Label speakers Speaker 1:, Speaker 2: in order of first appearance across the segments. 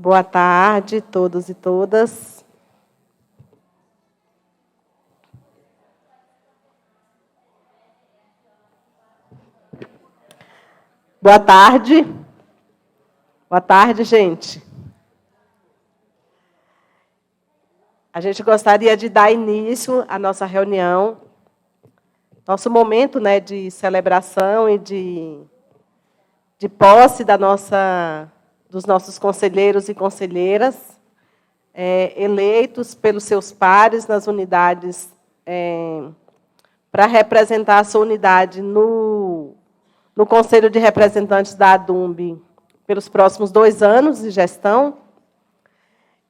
Speaker 1: Boa tarde, todos e todas. Boa tarde. Boa tarde, gente. A gente gostaria de dar início à nossa reunião, nosso momento, né, de celebração e de posse dos nossos conselheiros e conselheiras, eleitos pelos seus pares nas unidades, para representar a sua unidade no Conselho de Representantes da ADUMB pelos próximos 2 anos de gestão.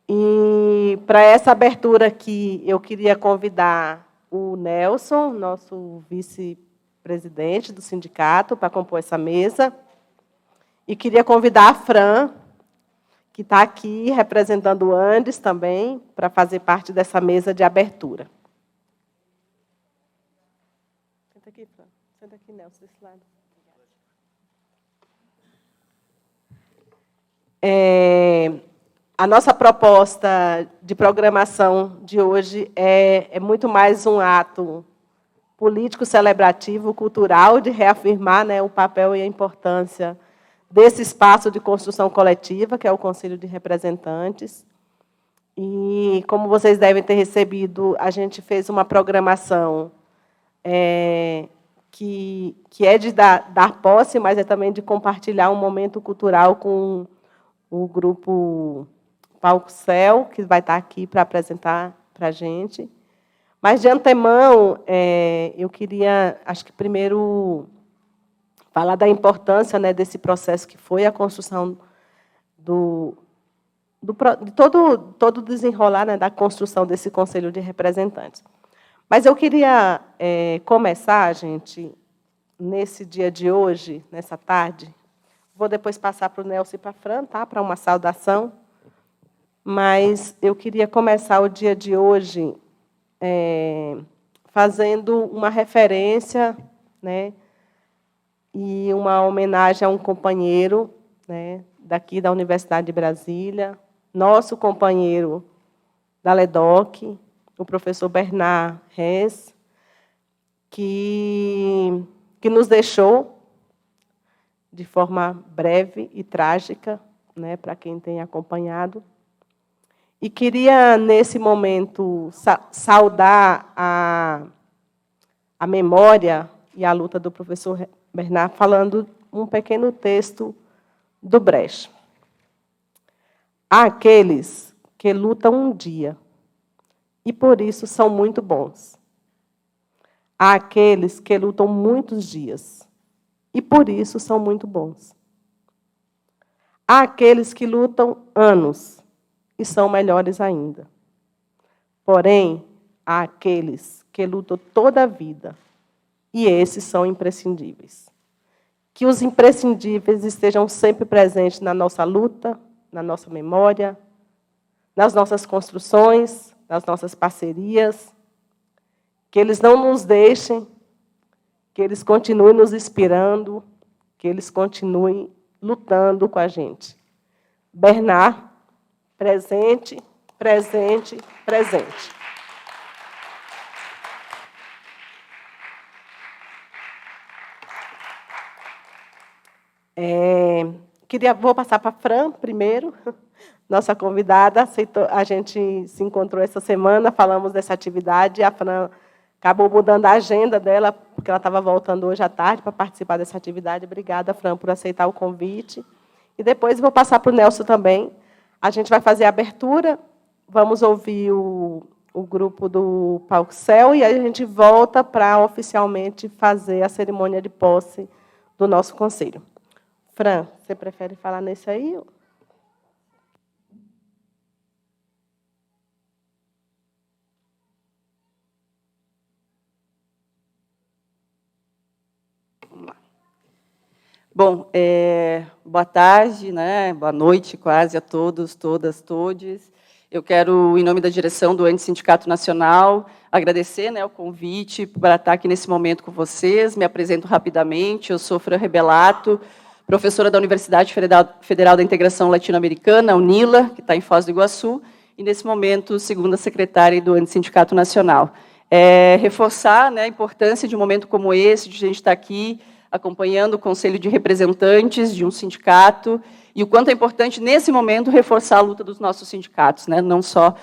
Speaker 1: E, para essa abertura aqui, eu queria convidar o Nelson, nosso vice-presidente do sindicato, para compor essa mesa. E queria convidar a Fran, que está aqui representando o Andes também, para fazer parte dessa mesa de abertura. Senta aqui, Fran. Senta aqui, Nelson, desse lado. A nossa proposta de programação de hoje é muito mais um ato político, celebrativo, cultural, de reafirmar, né, o papel e a importância desse espaço de construção coletiva, que é o Conselho de Representantes. E, como vocês devem ter recebido, a gente fez uma programação que é de dar posse, mas é também de compartilhar um momento cultural com o grupo Palco Céu, que vai estar aqui para apresentar para a gente. Mas, de antemão, eu queria, acho que, primeiro, falar da importância, né, desse processo que foi a construção de todo o desenrolar, né, da construção desse Conselho de Representantes. Mas eu queria começar, gente, nesse dia de hoje, nessa tarde. Vou depois passar para o Nelson e para a Fran, tá, para uma saudação. Mas eu queria começar o dia de hoje fazendo uma referência, né, e uma homenagem a um companheiro, né, daqui da Universidade de Brasília, nosso companheiro da LEDOC, o professor Bernard Hess, que nos deixou de forma breve e trágica, né, para quem tem acompanhado. E queria, nesse momento, saudar a memória e a luta do professor Bernard, falando um pequeno texto do Brecht. Há aqueles que lutam um dia, e por isso são muito bons. Há aqueles que lutam muitos dias, e por isso são muito bons. Há aqueles que lutam anos, e são melhores ainda. Porém, há aqueles que lutam toda a vida, e esses são imprescindíveis. Que os imprescindíveis estejam sempre presentes na nossa luta, na nossa memória, nas nossas construções, nas nossas parcerias. Que eles não nos deixem, que eles continuem nos inspirando, que eles continuem lutando com a gente. Bernard, presente, presente, presente. Vou passar para a Fran primeiro, nossa convidada. A gente se encontrou essa semana, falamos dessa atividade, e a Fran acabou mudando a agenda dela, porque ela estava voltando hoje à tarde para participar dessa atividade. Obrigada, Fran, por aceitar o convite. E depois vou passar para o Nelson também. A gente vai fazer a abertura, vamos ouvir o grupo do Palco Céu, e aí a gente volta para oficialmente fazer a cerimônia de posse do nosso conselho. Fran, você prefere falar nesse aí?
Speaker 2: Vamos lá. Bom, boa tarde, né? Boa noite quase a todos, todas, todes. Eu quero, em nome da direção do Andes Sindicato Nacional, agradecer, né, o convite para estar aqui nesse momento com vocês. Me apresento rapidamente, eu sou Fran Rebelato, professora da Universidade Federal da Integração Latino-Americana, UNILA, que está em Foz do Iguaçu, e, nesse momento, segunda secretária do Sindicato Nacional. Reforçar, né, a importância de um momento como esse, de a gente estar aqui acompanhando o Conselho de Representantes de um sindicato, e o quanto é importante, nesse momento, reforçar a luta dos nossos sindicatos, né, não só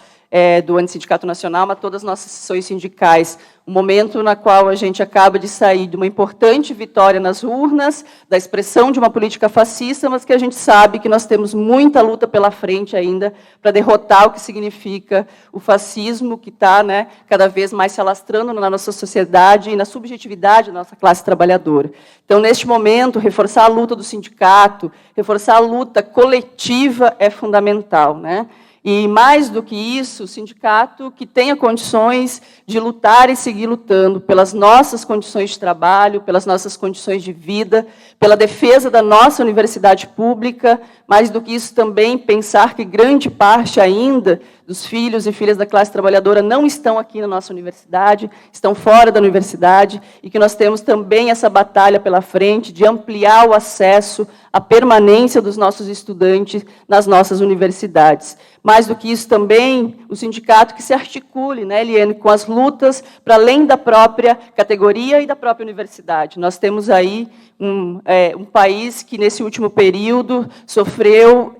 Speaker 2: do Sindicato Nacional, mas todas as nossas seções sindicais. Um momento na qual a gente acaba de sair de uma importante vitória nas urnas, da expressão de uma política fascista, mas que a gente sabe que nós temos muita luta pela frente ainda para derrotar o que significa o fascismo, que está, né, cada vez mais se alastrando na nossa sociedade e na subjetividade da nossa classe trabalhadora. Então, neste momento, reforçar a luta do sindicato, reforçar a luta coletiva é fundamental, né? E, mais do que isso, o sindicato que tenha condições de lutar e seguir lutando pelas nossas condições de trabalho, pelas nossas condições de vida, pela defesa da nossa universidade pública, mais do que isso também pensar que grande parte ainda dos filhos e filhas da classe trabalhadora não estão aqui na nossa universidade, estão fora da universidade, e que nós temos também essa batalha pela frente de ampliar o acesso, a permanência dos nossos estudantes nas nossas universidades. Mais do que isso também, o sindicato que se articule, né, Eliane, com as lutas para além da própria categoria e da própria universidade. Nós temos aí um país que, nesse último período, sofreu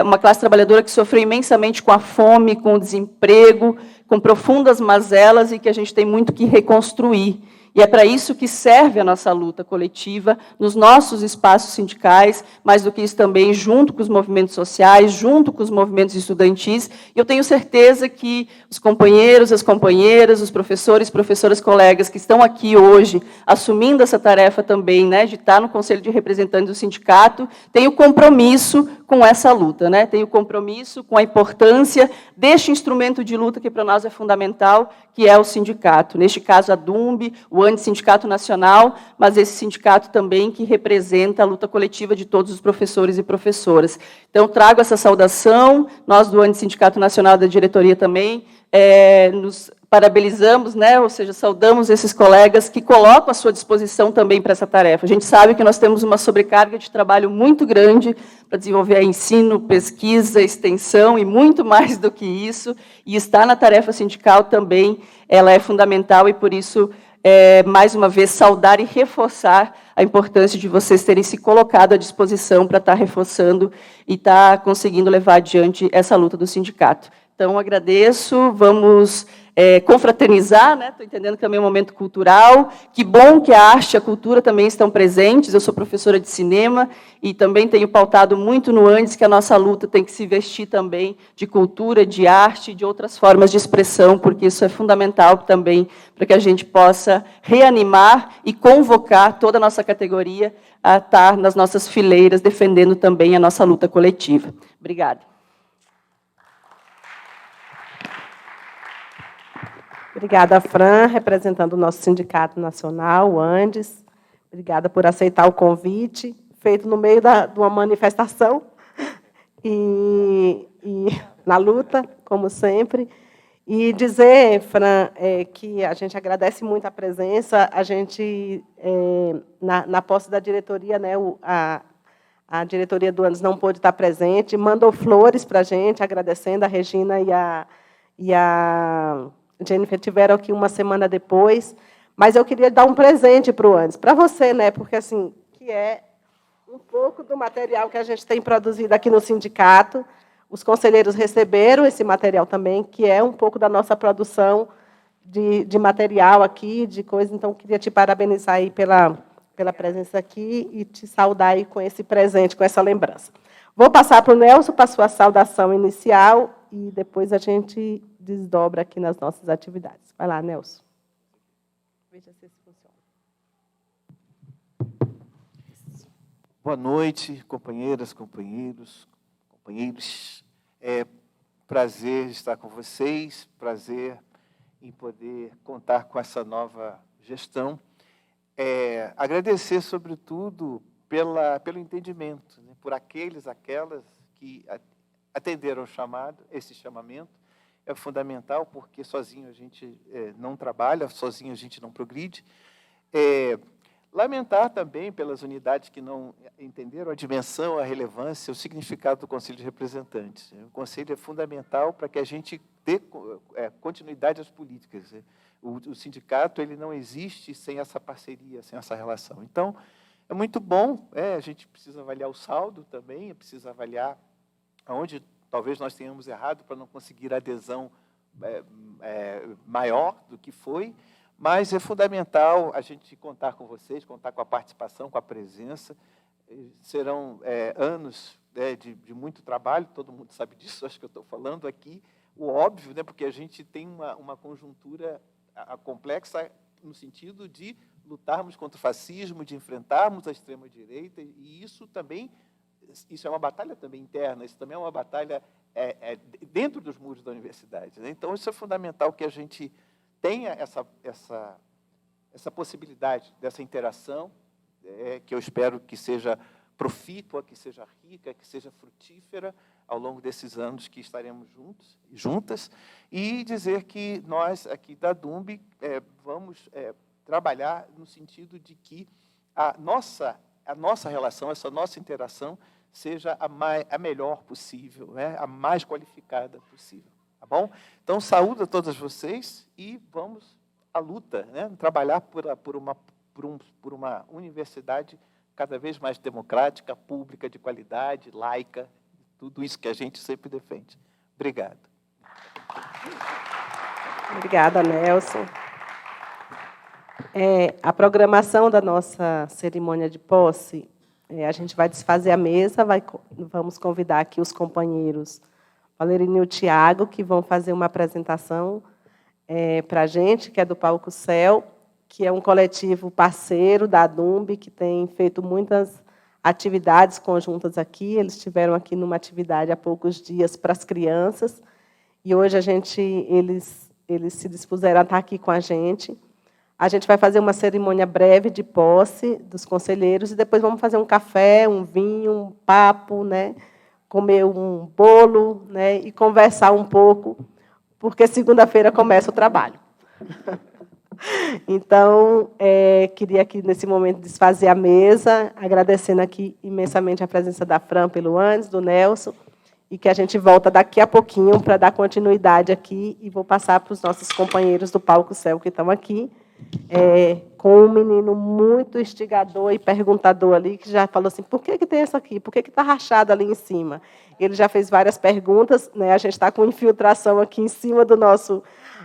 Speaker 2: uma classe trabalhadora que sofreu imensamente com a fome, com o desemprego, com profundas mazelas, e que a gente tem muito que reconstruir. E é para isso que serve a nossa luta coletiva, nos nossos espaços sindicais, mais do que isso também, junto com os movimentos sociais, junto com os movimentos estudantis. E eu tenho certeza que os companheiros, as companheiras, os professores, professoras, colegas que estão aqui hoje, assumindo essa tarefa também, né, de estar no Conselho de Representantes do sindicato, têm o compromisso com essa luta, né? Tem o compromisso com a importância deste instrumento de luta que para nós é fundamental, que é o sindicato. Neste caso, a DUNB, o Sindicato Nacional, mas esse sindicato também que representa a luta coletiva de todos os professores e professoras. Então, trago essa saudação, nós do Sindicato Nacional da diretoria também, nos parabenizamos, né, ou seja, saudamos esses colegas que colocam à sua disposição também para essa tarefa. A gente sabe que nós temos uma sobrecarga de trabalho muito grande para desenvolver ensino, pesquisa, extensão e muito mais do que isso, e estar na tarefa sindical também, ela é fundamental, e por isso, mais uma vez, saudar e reforçar a importância de vocês terem se colocado à disposição para estar reforçando e estar conseguindo levar adiante essa luta do sindicato. Então, agradeço, vamos confraternizar, né? Estou entendendo que também é um momento cultural. Que bom que a arte e a cultura também estão presentes. Eu sou professora de cinema e também tenho pautado muito no antes que a nossa luta tem que se vestir também de cultura, de arte, de outras formas de expressão, porque isso é fundamental também para que a gente possa reanimar e convocar toda a nossa categoria a estar nas nossas fileiras, defendendo também a nossa luta coletiva. Obrigada.
Speaker 1: Obrigada, Fran, representando o nosso Sindicato Nacional, o ANDES. Obrigada por aceitar o convite, feito no meio de uma manifestação e na luta, como sempre. E dizer, Fran, que a gente agradece muito a presença. A gente, na posse da diretoria, né, a diretoria do ANDES não pôde estar presente, mandou flores para a gente, agradecendo. A Regina e a Jennifer tiveram aqui uma semana depois, mas eu queria dar um presente para o ANDES, para você, né? Porque assim, que é um pouco do material que a gente tem produzido aqui no sindicato. Os conselheiros receberam esse material também, que é um pouco da nossa produção de material aqui, de coisa. Então, queria te parabenizar aí pela presença aqui e te saudar aí com esse presente, com essa lembrança. Vou passar para o Nelson para a sua saudação inicial e depois a gente desdobra aqui nas nossas atividades. Vai lá, Nelson. Veja se isso funciona.
Speaker 3: Boa noite, companheiras, companheiros. É prazer estar com vocês, prazer em poder contar com essa gestão. Agradecer, sobretudo, pelo entendimento, né, por aquelas que atenderam esse chamamento. É fundamental, porque sozinho a gente não trabalha, sozinho a gente não progride. Lamentar também pelas unidades que não entenderam a dimensão, a relevância, o significado do Conselho de Representantes. O Conselho é fundamental para que a gente dê continuidade às políticas. O sindicato ele não existe sem essa parceria, sem essa relação. Então, é muito bom, a gente precisa avaliar o saldo também, precisa avaliar aonde talvez nós tenhamos errado para não conseguir adesão maior do que foi, mas é fundamental a gente contar com vocês, contar com a participação, com a presença. Serão anos de muito trabalho, todo mundo sabe disso, acho que eu estou falando aqui o óbvio, porque a gente tem uma conjuntura complexa no sentido de lutarmos contra o fascismo, de enfrentarmos a extrema-direita, e isso também, isso é uma batalha também interna, isso também é uma batalha dentro dos muros da universidade. Então, isso é fundamental que a gente tenha essa possibilidade dessa interação, que eu espero que seja profícua, que seja rica, que seja frutífera ao longo desses anos que estaremos juntos e juntas, e dizer que nós, aqui da DUMB, vamos trabalhar no sentido de que a nossa relação, essa nossa interação, seja a melhor possível, a mais qualificada possível. Tá bom? Então, saúdo a todas vocês e vamos à luta, trabalhar por uma universidade cada vez mais democrática, pública, de qualidade, laica, tudo isso que a gente sempre defende. Obrigado.
Speaker 1: Obrigada, Nelson. A programação da nossa cerimônia de posse, a gente vai desfazer a mesa, vamos convidar aqui os companheiros Valerino e o Tiago, que vão fazer uma apresentação para a gente, que é do Palco Céu, que é um coletivo parceiro da DUMB, que tem feito muitas atividades conjuntas aqui. Eles estiveram aqui numa atividade há poucos dias para as crianças, e hoje eles se dispuseram a estar aqui com a gente. A gente vai fazer uma cerimônia breve de posse dos conselheiros, e depois vamos fazer um café, um vinho, um papo, comer um bolo, e conversar um pouco, porque segunda-feira começa o trabalho. Então, queria aqui, nesse momento, desfazer a mesa, agradecendo aqui imensamente a presença da Fran pelo antes, do Nelson, e que a gente volta daqui a pouquinho para dar continuidade aqui, e vou passar para os nossos companheiros do Palco Céu que estão aqui, com um menino muito instigador e perguntador ali, que já falou assim, por que tem isso aqui? Por que está rachado ali em cima? Ele já fez várias perguntas, a gente está com infiltração aqui em cima do nosso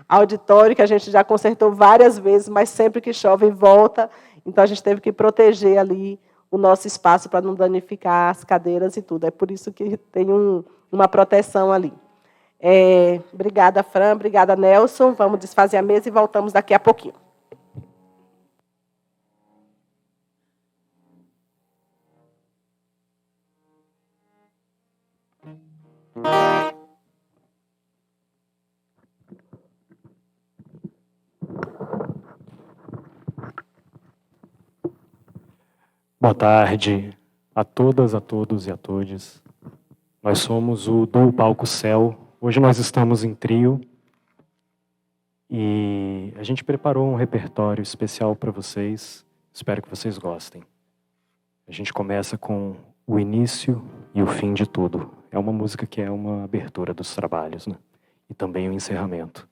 Speaker 1: auditório, que a gente já consertou várias vezes, mas sempre que chove volta, então a gente teve que proteger ali o nosso espaço para não danificar as cadeiras e tudo. É por isso que tem uma proteção ali. Obrigada, Fran, obrigada, Nelson. Vamos desfazer a mesa e voltamos daqui a pouquinho.
Speaker 4: Boa tarde a todas, a todos e a todes. Nós somos o do Palco Céu. Hoje nós estamos em trio e a gente preparou um repertório especial para vocês. Espero que vocês gostem. A gente começa com o início e o fim de tudo. É uma música que é uma abertura dos trabalhos, E também o encerramento.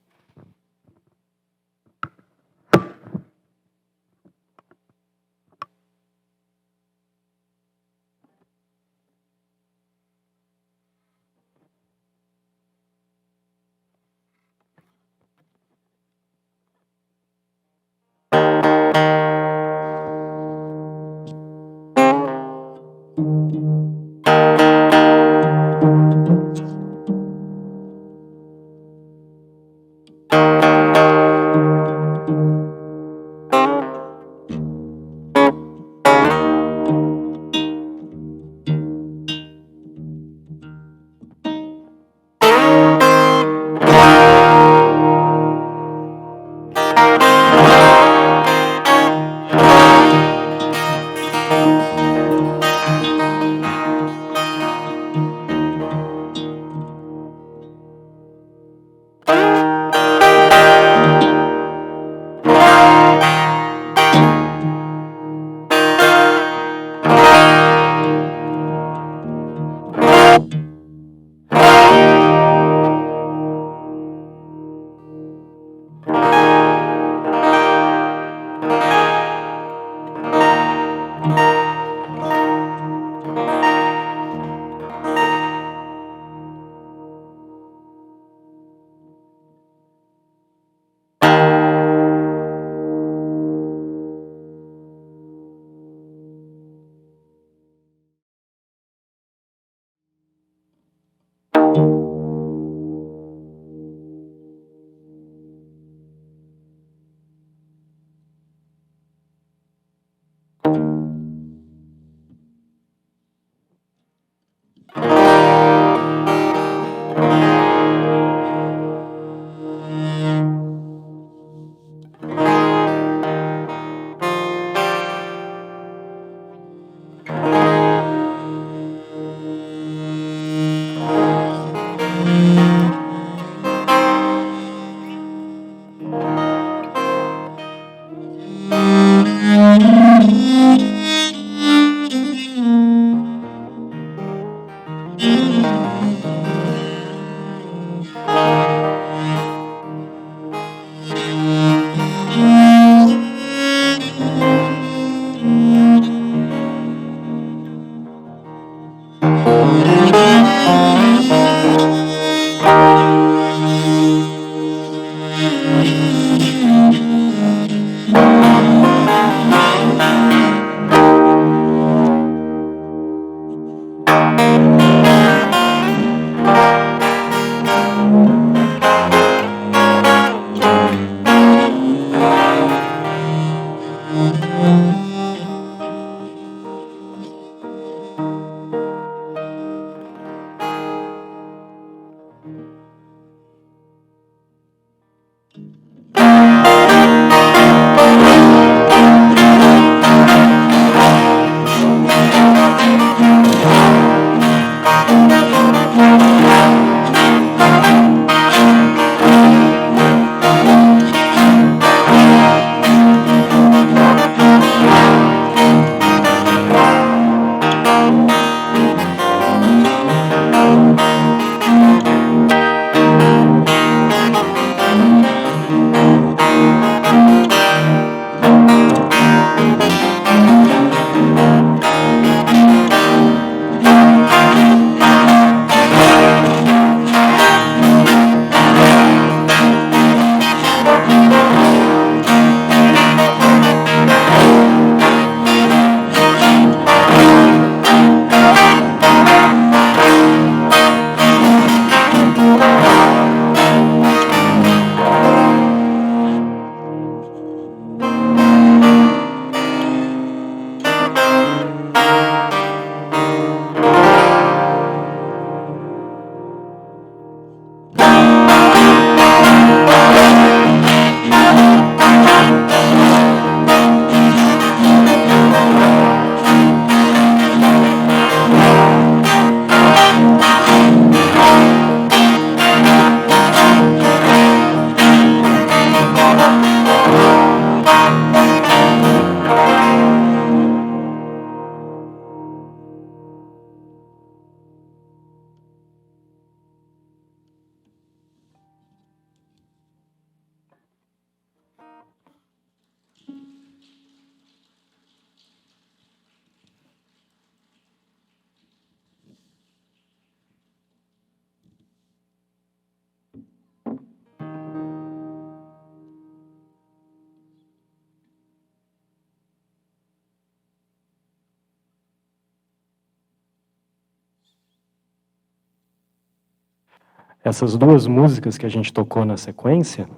Speaker 4: Essas duas músicas que a gente tocou na sequência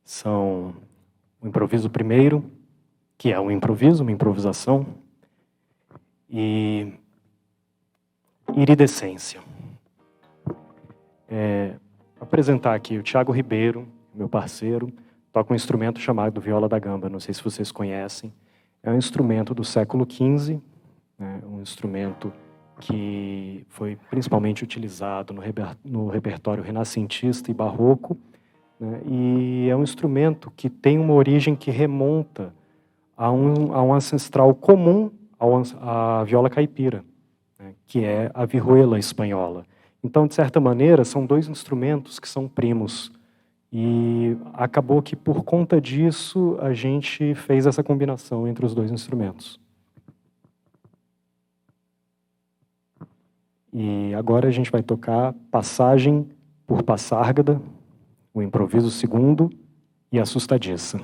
Speaker 4: são o improviso primeiro, que é um improviso, uma improvisação, e Iridescência. Apresentar aqui o Thiago Ribeiro, meu parceiro, toca um instrumento chamado viola da gamba, não sei se vocês conhecem. É um instrumento do século XV, né, um instrumento que foi principalmente utilizado no repertório renascentista e barroco, né, e é um instrumento que tem uma origem que remonta a um ancestral comum à viola caipira, né, que é a vihuela espanhola. Então, de certa maneira, são dois instrumentos que são primos, e acabou que, por conta disso, a gente fez essa combinação entre os dois instrumentos. E agora a gente vai tocar Passagem por Passárgada, o improviso segundo e Assustadiça.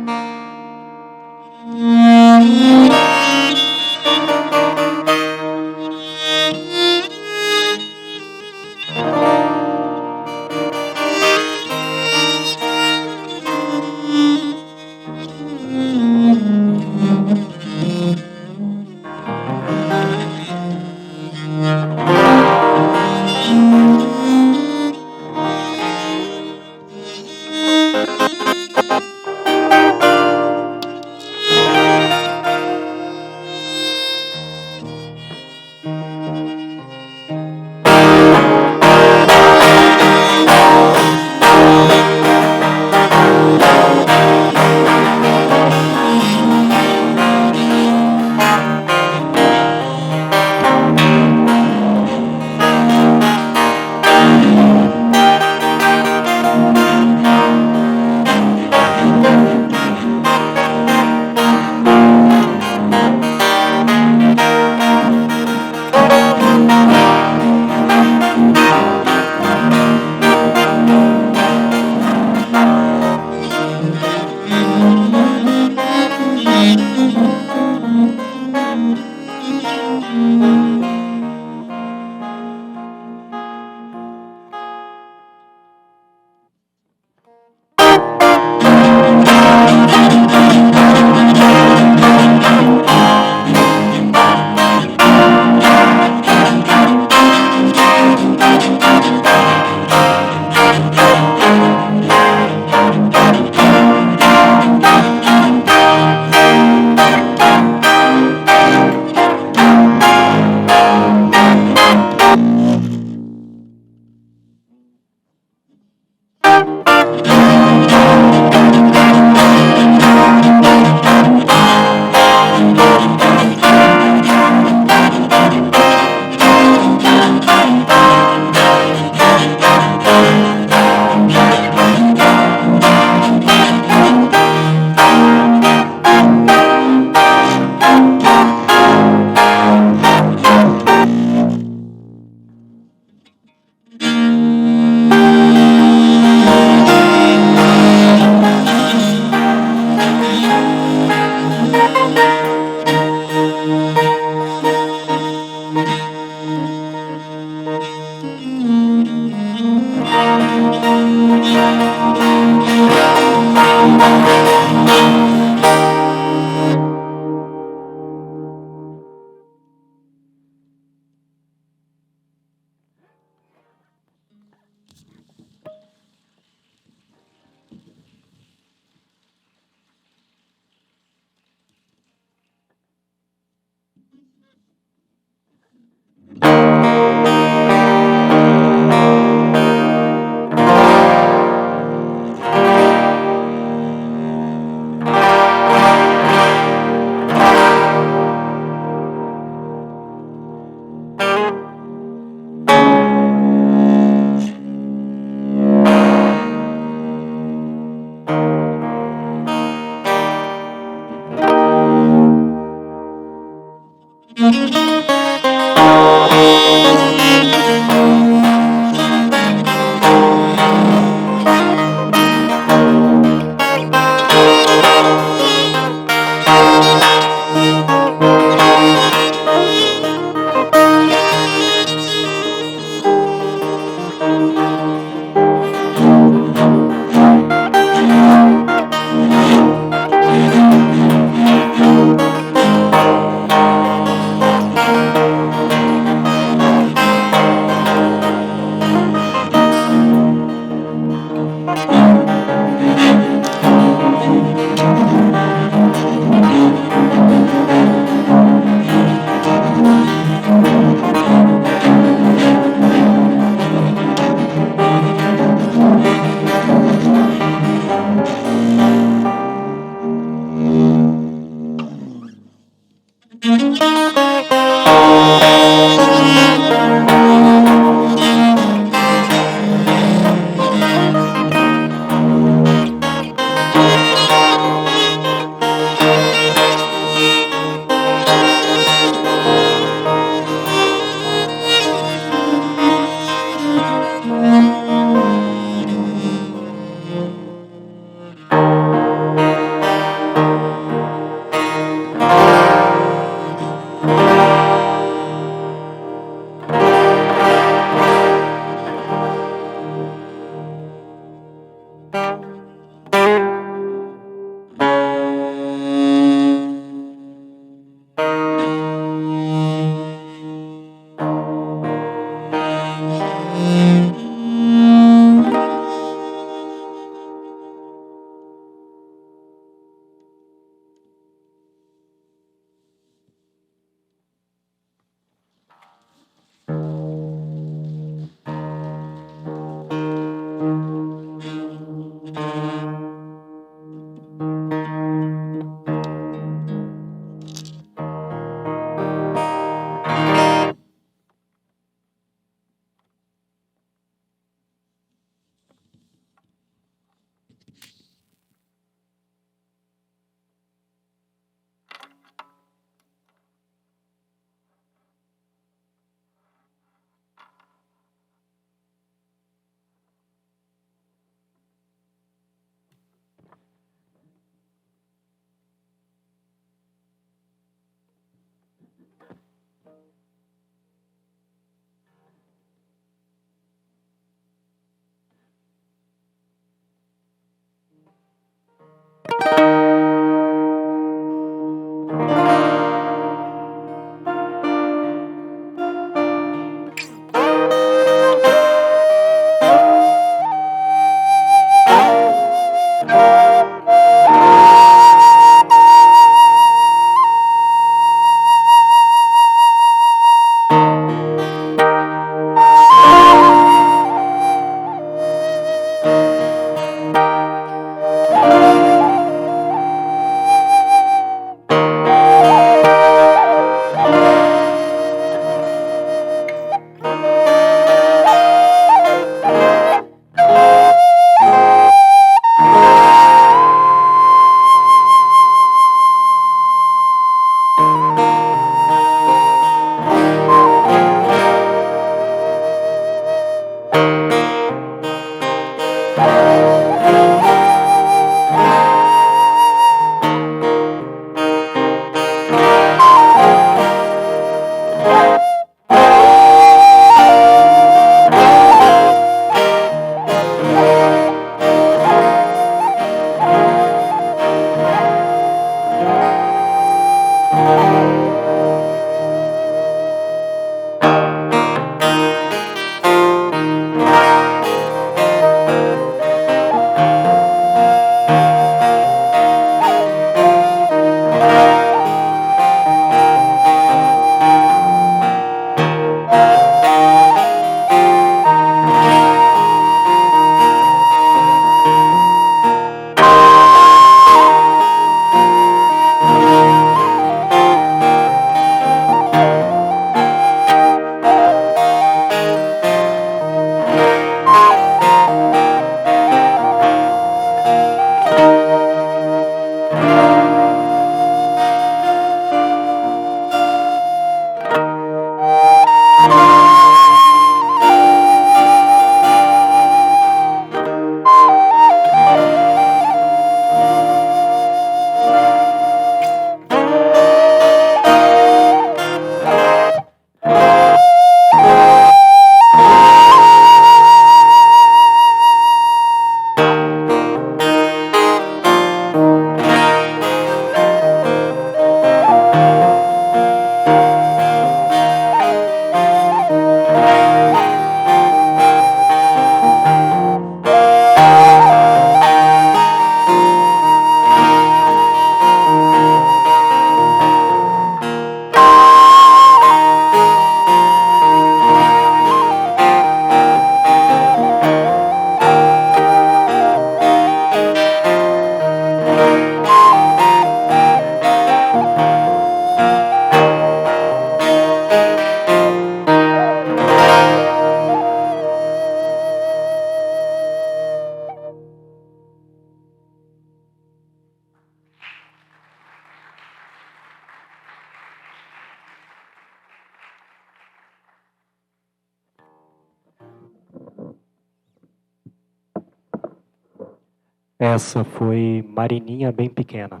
Speaker 4: Essa foi Marininha Bem Pequena.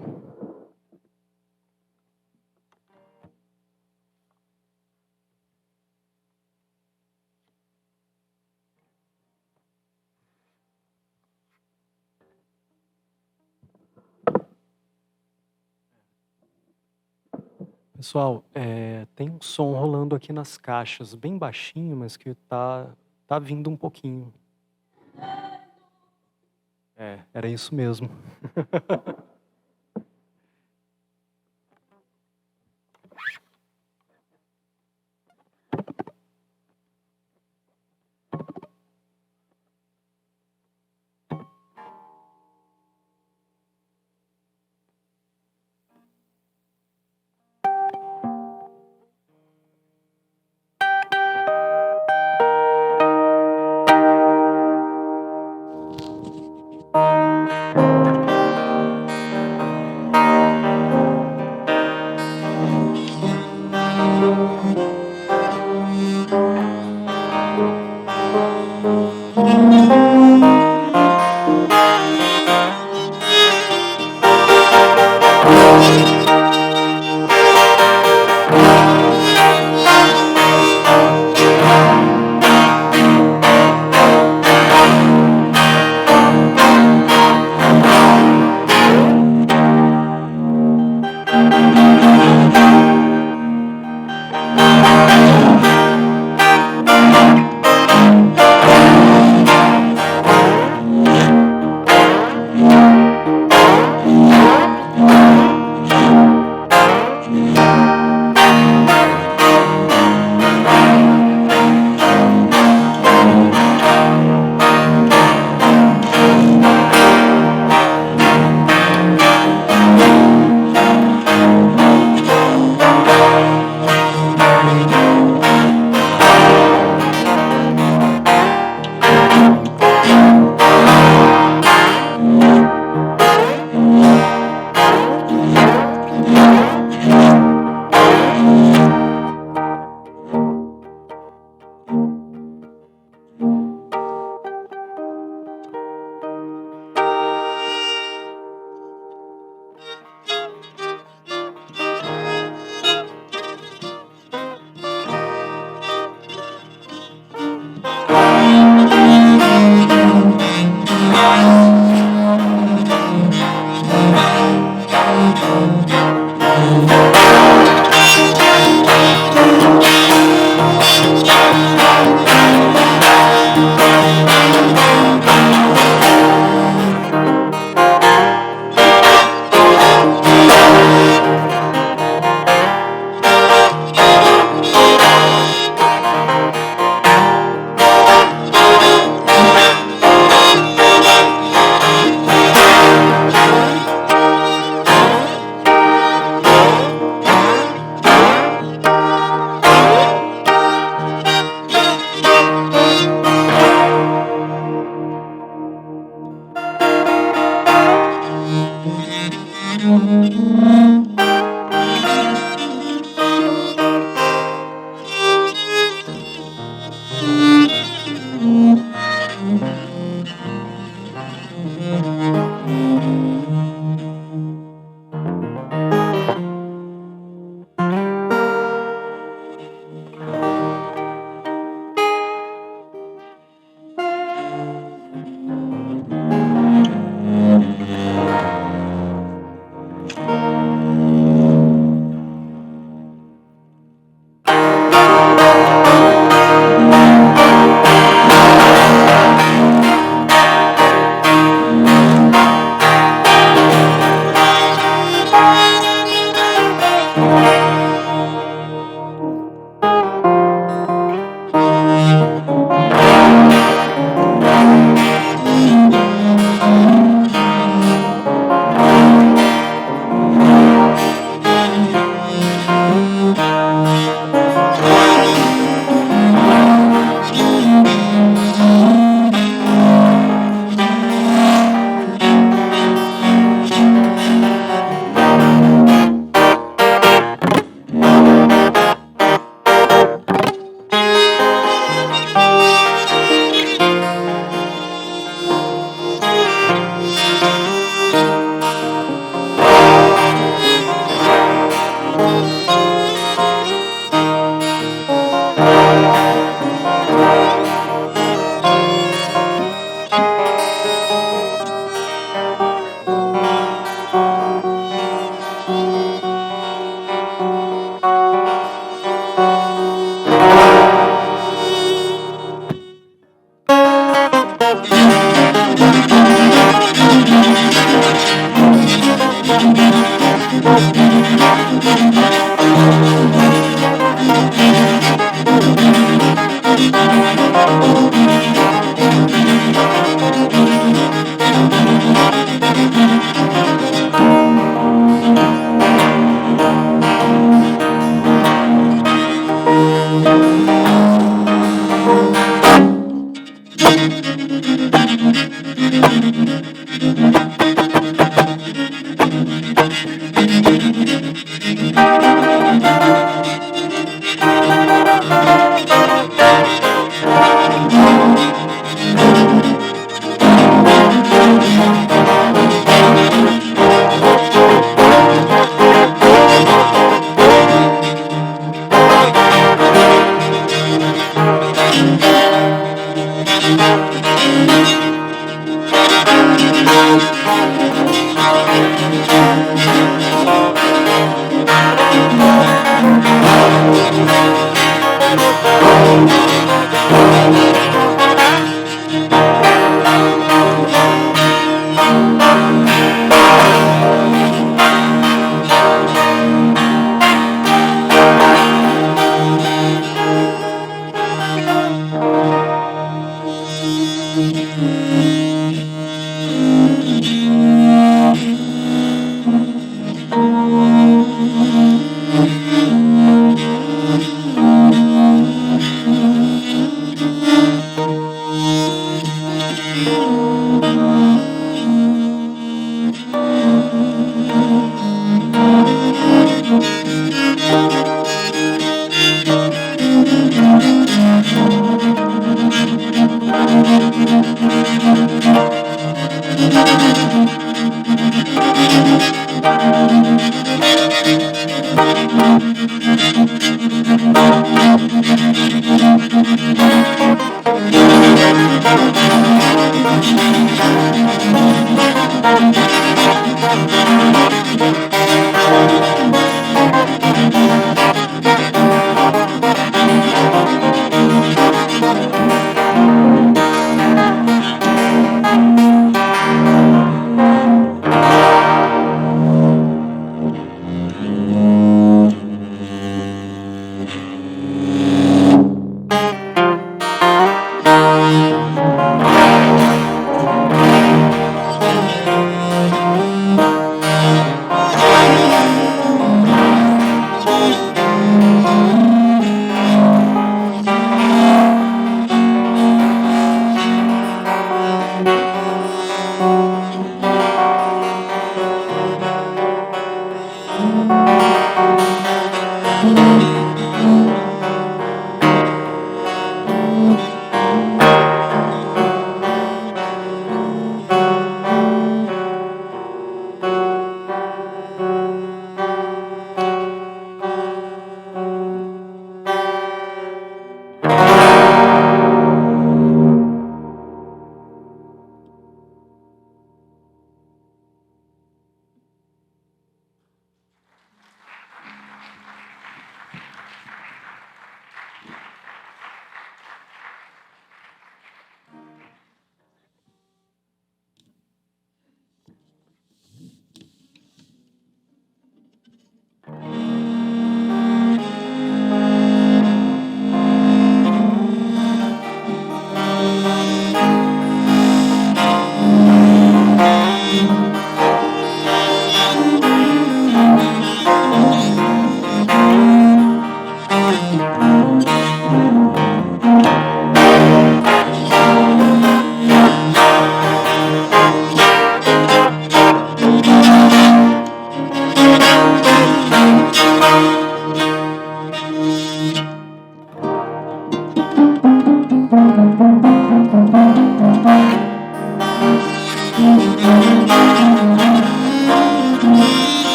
Speaker 4: Pessoal, tem um som rolando aqui nas caixas, bem baixinho, mas que tá vindo um pouquinho. Era isso mesmo.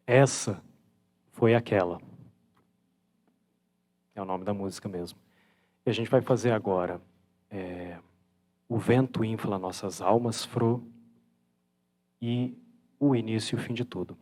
Speaker 4: Essa foi aquela. É o nome da música mesmo. E a gente vai fazer agora O Vento Infla Nossas Almas, Fro, e O Início e o Fim de Tudo.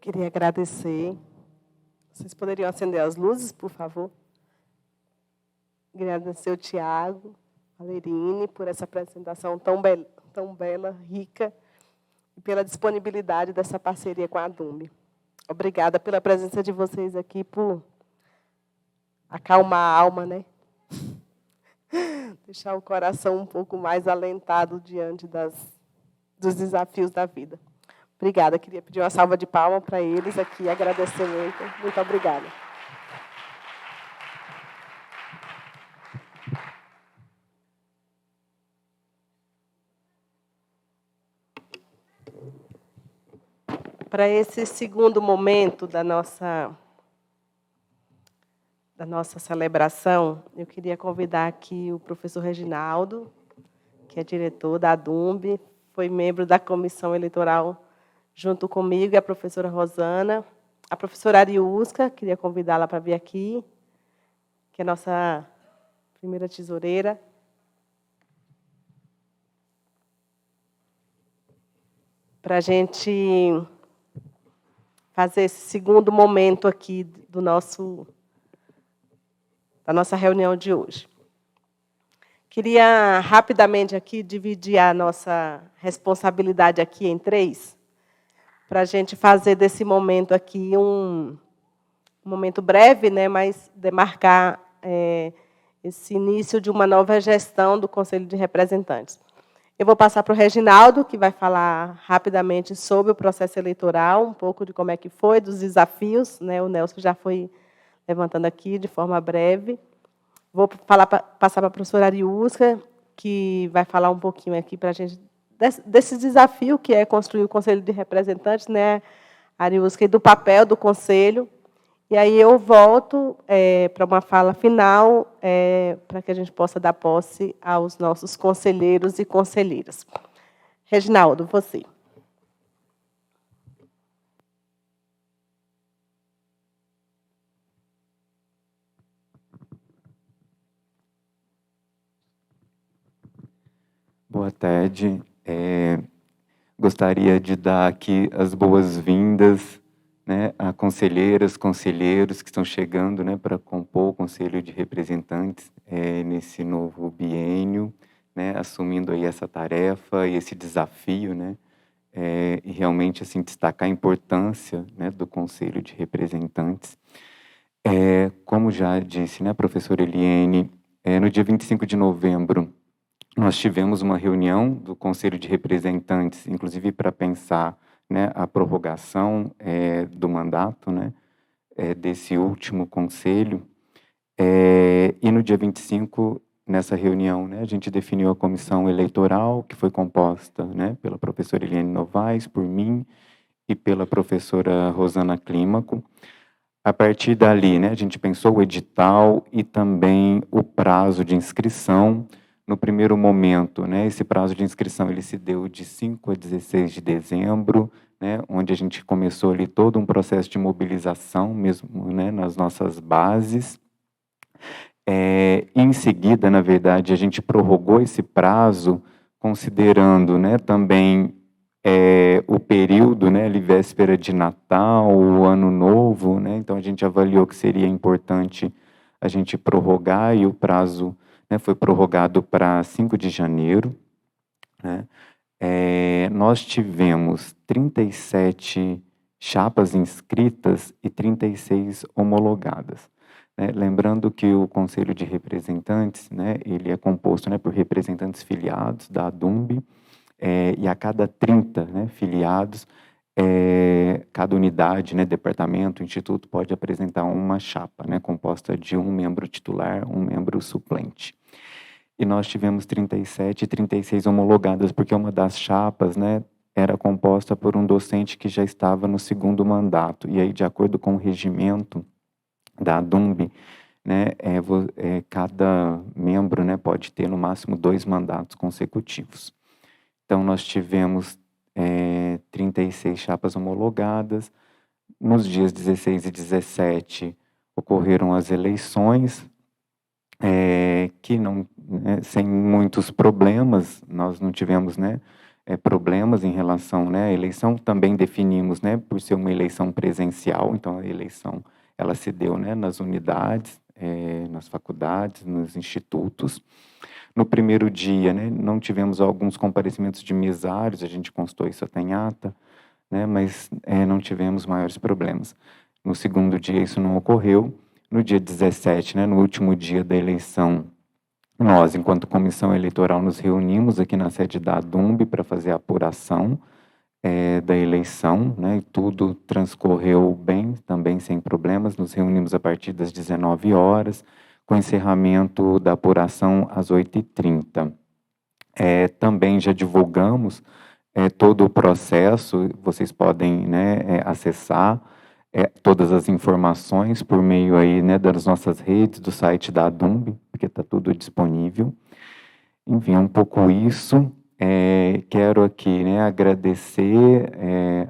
Speaker 1: Queria agradecer. Vocês poderiam acender as luzes, por favor? Agradecer o Tiago, a Lerine, por essa apresentação tão bela, rica, e pela disponibilidade dessa parceria com a DUMB. Obrigada pela presença de vocês aqui, por acalmar a alma, né? Deixar o coração um pouco mais alentado diante dos desafios da vida. Obrigada. Queria pedir uma salva de palmas para eles aqui, agradecer muito. Muito obrigada. Para esse segundo momento da nossa celebração, eu queria convidar aqui o professor Reginaldo, que é diretor da DUMB, foi membro da comissão eleitoral junto comigo, e a professora Rosana, a professora Ariusca, queria convidá-la para vir aqui, que é a nossa primeira tesoureira. Para a gente fazer esse segundo momento aqui da nossa reunião de hoje. Queria rapidamente aqui dividir a nossa responsabilidade aqui em 3, para a gente fazer desse momento aqui um momento breve, né, mas demarcar esse início de uma nova gestão do Conselho de Representantes. Eu vou passar para o Reginaldo, que vai falar rapidamente sobre o processo eleitoral, um pouco de como é que foi, dos desafios, né? O Nelson já foi levantando aqui de forma breve. Vou passar para a professora Ariusca, que vai falar um pouquinho aqui para a gente desse desafio que é construir o Conselho de Representantes, né, Ariusca, e do papel do Conselho. E aí eu volto para uma fala final, para que a gente possa dar posse aos nossos conselheiros e conselheiras. Reginaldo, você.
Speaker 5: Boa tarde. Gostaria de dar aqui as boas-vindas, né, a conselheiras, conselheiros que estão chegando, né, para compor o Conselho de Representantes nesse novo biênio, né, assumindo aí essa tarefa e esse desafio, né, e realmente assim destacar a importância, né, do Conselho de Representantes. Como já disse, né, a professora Eliene, no dia 25 de novembro, nós tivemos uma reunião do Conselho de Representantes, inclusive para pensar, né, a prorrogação do mandato, né, desse último conselho. E no dia 25, nessa reunião, né, a gente definiu a comissão eleitoral, que foi composta, né, pela professora Eliane Novaes, por mim e pela professora Rosana Clímaco. A partir dali, né, a gente pensou o edital e também o prazo de inscrição. No primeiro momento, né, esse prazo de inscrição ele se deu de 5 a 16 de dezembro, né, onde a gente começou ali todo um processo de mobilização mesmo, né, nas nossas bases. Em seguida, na verdade, a gente prorrogou esse prazo, considerando, né, também o período, né, ali véspera de Natal, o Ano Novo, né, então a gente avaliou que seria importante a gente prorrogar, e o prazo, né, foi prorrogado para 5 de janeiro. Né. Nós tivemos 37 chapas inscritas e 36 homologadas. Né. Lembrando que o Conselho de Representantes, né, ele é composto, né, por representantes filiados da DUMB, e a cada 30, né, filiados, cada unidade, né, departamento, instituto pode apresentar uma chapa, né, composta de um membro titular, um membro suplente. E nós tivemos 37 e 36 homologadas, porque uma das chapas, né, era composta por um docente que já estava no segundo mandato. E aí, de acordo com o regimento da DUMB, né, cada membro, né, pode ter no máximo 2 mandatos consecutivos. Então, nós tivemos 36 chapas homologadas. Nos dias 16 e 17 ocorreram as eleições, que não, né, sem muitos problemas, nós não tivemos, né, problemas em relação, né, à eleição. Também definimos, né, por ser uma eleição presencial, então a eleição ela se deu, né, nas unidades, nas faculdades, nos institutos. No primeiro dia, né, não tivemos alguns comparecimentos de mesários, a gente constou isso até em ata, né, mas não tivemos maiores problemas. No segundo dia isso não ocorreu. No dia 17, né, no último dia da eleição, nós, enquanto comissão eleitoral, nos reunimos aqui na sede da ADUMB para fazer a apuração da eleição, né, e tudo transcorreu bem, também sem problemas. Nos reunimos a partir das 19 horas, com encerramento da apuração às 8h30. Também já divulgamos todo o processo, vocês podem, né, acessar todas as informações por meio aí, né, das nossas redes, do site da ADUMB, porque está tudo disponível. Enfim, é um pouco isso. Quero aqui, né, agradecer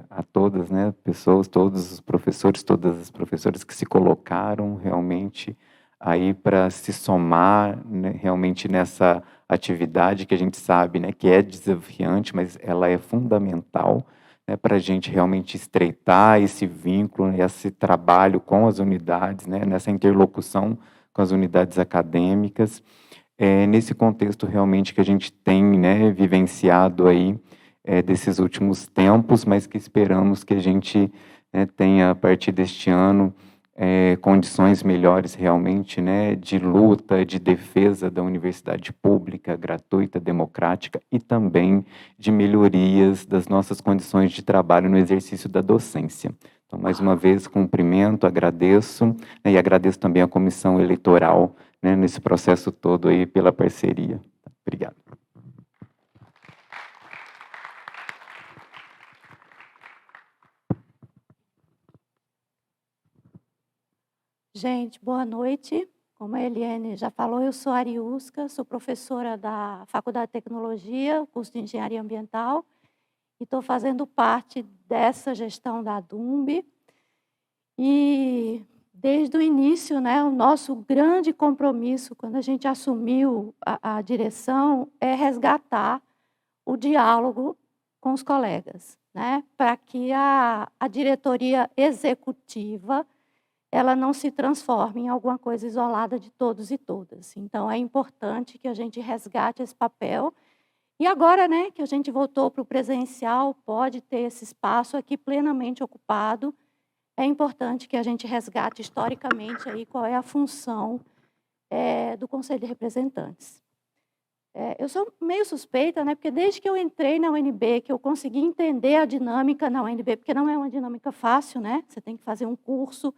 Speaker 5: a todas, né, pessoas, todos os professores, todas as professoras que se colocaram realmente aí para se somar, né, realmente nessa atividade que a gente sabe, né, que é desafiante, mas ela é fundamental, né, para a gente realmente estreitar esse vínculo, esse trabalho com as unidades, né, nessa interlocução com as unidades acadêmicas, nesse contexto realmente que a gente tem, né, vivenciado aí desses últimos tempos, mas que esperamos que a gente, né, tenha, a partir deste ano, condições melhores realmente, né, de luta, de defesa da universidade pública, gratuita, democrática e também de melhorias das nossas condições de trabalho no exercício da docência. Então, mais uma vez, cumprimento, agradeço, né, e agradeço também à comissão eleitoral, né, nesse processo todo aí pela parceria. Obrigado.
Speaker 6: Gente, boa noite. Como a Eliane já falou, eu sou Ariusca, sou professora da Faculdade de Tecnologia, curso de Engenharia Ambiental, e estou fazendo parte dessa gestão da ADUMB. E desde o início, né, o nosso grande compromisso, quando a gente assumiu a direção, é resgatar o diálogo com os colegas, né, para que a diretoria executiva ela não se transforme em alguma coisa isolada de todos e todas. Então, é importante que a gente resgate esse papel. E agora, né, que a gente voltou para o presencial, pode ter esse espaço aqui plenamente ocupado, é importante que a gente resgate historicamente aí qual é a função do Conselho de Representantes. Eu sou meio suspeita, né, porque desde que eu entrei na UNB, que eu consegui entender a dinâmica na UNB, porque não é uma dinâmica fácil, né? Você tem que fazer um curso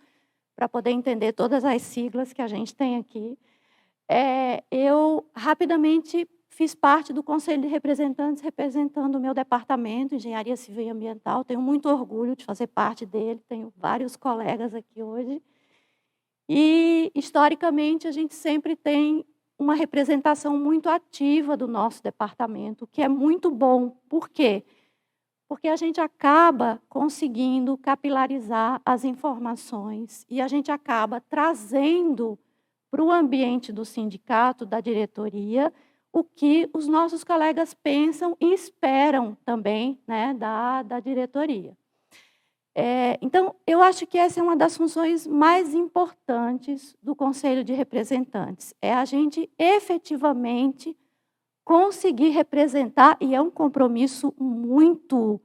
Speaker 6: para poder entender todas as siglas que a gente tem aqui. Eu rapidamente fiz parte do Conselho de Representantes, representando o meu departamento, Engenharia Civil e Ambiental. Tenho muito orgulho de fazer parte dele, tenho vários colegas aqui hoje. E, historicamente, a gente sempre tem uma representação muito ativa do nosso departamento, que é muito bom. Por quê? Porque a gente acaba conseguindo capilarizar as informações e a gente acaba trazendo para o ambiente do sindicato, da diretoria, o que os nossos colegas pensam e esperam também, né, da diretoria. Então, eu acho que essa é uma das funções mais importantes do Conselho de Representantes, é a gente efetivamente conseguir representar, e é um compromisso muito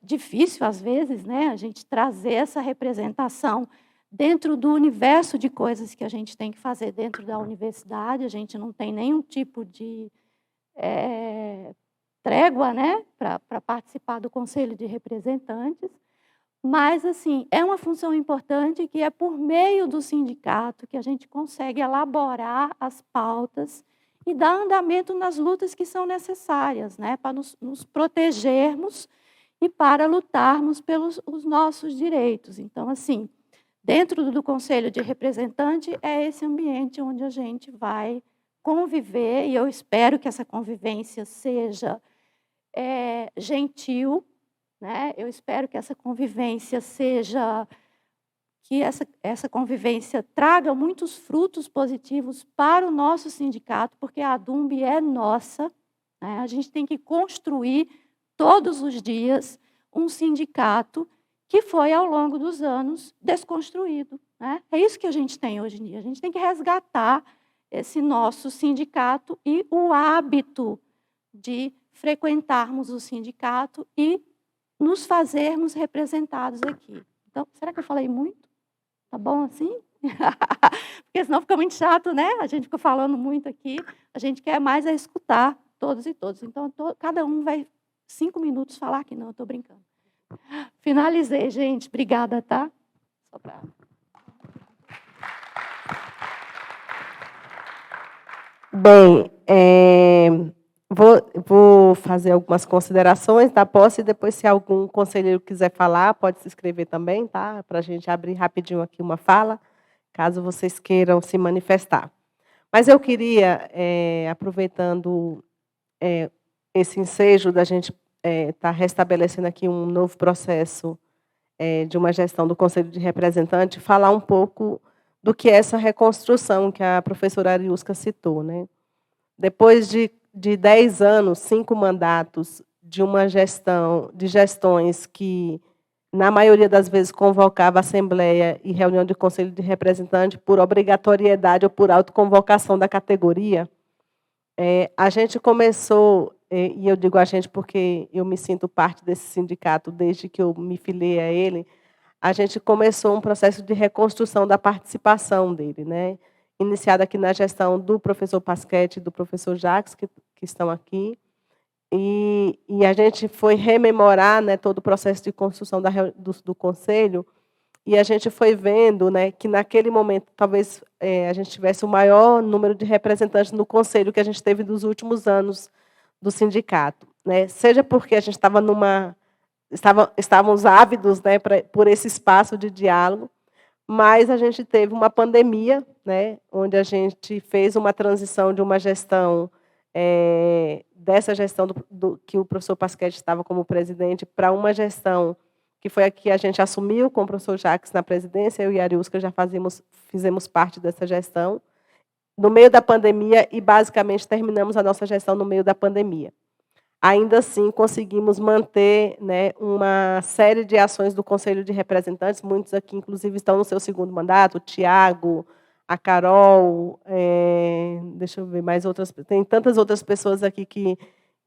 Speaker 6: difícil, às vezes, né, a gente trazer essa representação dentro do universo de coisas que a gente tem que fazer dentro da universidade. A gente não tem nenhum tipo de trégua, né, para participar do Conselho de Representantes, mas, assim, é uma função importante que é por meio do sindicato que a gente consegue elaborar as pautas e dar andamento nas lutas que são necessárias, né, para nos protegermos e para lutarmos pelos os nossos direitos. Então, assim, dentro do Conselho de Representante é esse ambiente onde a gente vai conviver, e eu espero que essa convivência seja gentil, né? Eu espero que essa convivência seja, que essa convivência traga muitos frutos positivos para o nosso sindicato, porque a ADUMB é nossa, né? A gente tem que construir todos os dias um sindicato que foi, ao longo dos anos, desconstruído, né? É isso que a gente tem hoje em dia. A gente tem que resgatar esse nosso sindicato e o hábito de frequentarmos o sindicato e nos fazermos representados aqui. Então, será que eu falei muito? Tá bom assim? Porque senão fica muito chato, né? A gente fica falando muito aqui. A gente quer mais escutar todos e todos. Então, cada um vai 5 minutos falar aqui. Não, eu estou brincando. Finalizei, gente. Obrigada, tá? Só pra...
Speaker 1: Bem, vou fazer algumas considerações da posse e depois, se algum conselheiro quiser falar, pode se inscrever também, tá? Para a gente abrir rapidinho aqui uma fala, caso vocês queiram se manifestar. Mas eu queria, aproveitando esse ensejo da gente estar restabelecendo aqui um novo processo de uma gestão do Conselho de Representantes, falar um pouco do que é essa reconstrução que a professora Ariusca citou, né? Depois de 10 anos, 5 mandatos de uma gestões que, na maioria das vezes, convocava assembleia e reunião de Conselho de Representantes por obrigatoriedade ou por autoconvocação da categoria, a gente começou, e eu digo a gente porque eu me sinto parte desse sindicato desde que eu me filiei a ele, a gente começou um processo de reconstrução da participação dele, né? Iniciado aqui na gestão do professor Pasquete e do professor Jacques, que estão aqui, e a gente foi rememorar, né, todo o processo de construção do Conselho, e a gente foi vendo, né, que, naquele momento, talvez a gente tivesse o maior número de representantes no Conselho que a gente teve nos últimos anos do sindicato, né? Seja porque a gente estávamos ávidos, né, por esse espaço de diálogo, mas a gente teve uma pandemia, né, onde a gente fez uma transição de uma gestão, dessa gestão que o professor Pasquete estava como presidente, para uma gestão que foi a que a gente assumiu com o professor Jacques na presidência, eu e a Ariusca já fizemos parte dessa gestão, no meio da pandemia, e basicamente terminamos a nossa gestão no meio da pandemia. Ainda assim, conseguimos manter, né, uma série de ações do Conselho de Representantes, muitos aqui, inclusive, estão no seu 2º mandato, o Tiago, a Carol, deixa eu ver, mais outras, tem tantas outras pessoas aqui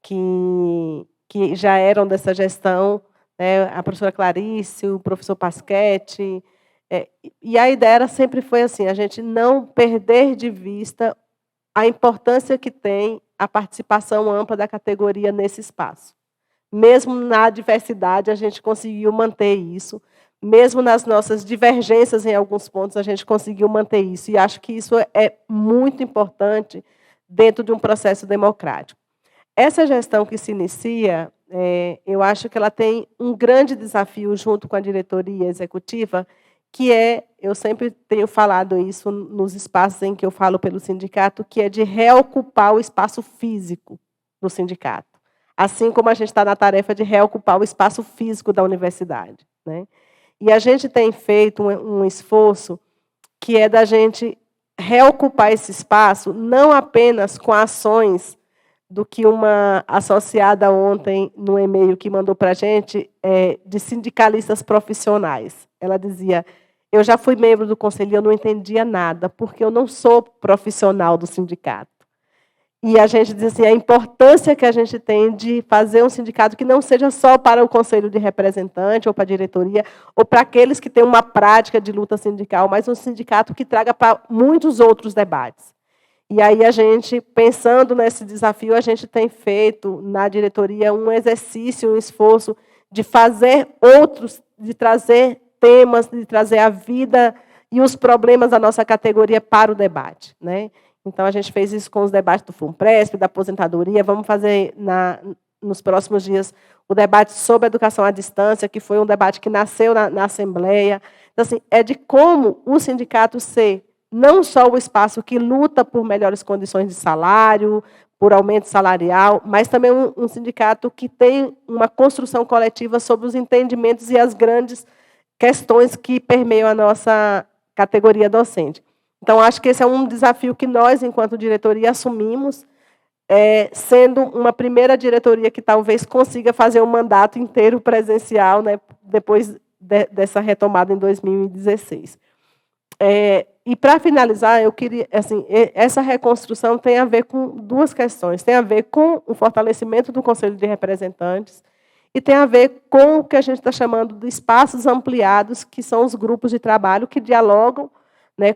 Speaker 1: que já eram dessa gestão, né, a professora Clarice, o professor Pasquete, e a ideia sempre foi assim, a gente não perder de vista a importância que tem a participação ampla da categoria nesse espaço. Mesmo na adversidade, a gente conseguiu manter isso. Mesmo nas nossas divergências em alguns pontos, a gente conseguiu manter isso. E acho que isso é muito importante dentro de um processo democrático. Essa gestão que se inicia, eu acho que ela tem um grande desafio junto com a diretoria executiva, que eu sempre tenho falado isso nos espaços em que eu falo pelo sindicato, que é de reocupar o espaço físico do sindicato, assim como a gente está na tarefa de reocupar o espaço físico da universidade, né? E a gente tem feito um esforço que é da gente reocupar esse espaço, não apenas com ações do que uma associada ontem, no e-mail que mandou para a gente, de sindicalistas profissionais. Ela dizia, eu já fui membro do conselho e eu não entendia nada, porque eu não sou profissional do sindicato. E a gente diz assim, a importância que a gente tem de fazer um sindicato que não seja só para o conselho de representante, ou para a diretoria, ou para aqueles que têm uma prática de luta sindical, mas um sindicato que traga para muitos outros debates. E aí a gente, pensando nesse desafio, a gente tem feito na diretoria um exercício, um esforço de fazer outros, de trazer temas, de trazer a vida e os problemas da nossa categoria para o debate, né? Então, a gente fez isso com os debates do FUNPRESP, da aposentadoria. Vamos fazer, nos próximos dias, o debate sobre a educação à distância, que foi um debate que nasceu na Assembleia. Então, assim, é de como o sindicato ser não só o espaço que luta por melhores condições de salário, por aumento salarial, mas também um sindicato que tem uma construção coletiva sobre os entendimentos e as grandes questões que permeiam a nossa categoria docente. Então, acho que esse é um desafio que nós, enquanto diretoria, assumimos, sendo uma primeira diretoria que talvez consiga fazer um mandato inteiro presencial, né, depois dessa retomada em 2016. E, para finalizar, eu queria, assim, essa reconstrução tem a ver com duas questões. Tem a ver com o fortalecimento do Conselho de Representantes e tem a ver com o que a gente está chamando de espaços ampliados, que são os grupos de trabalho que dialogam, né,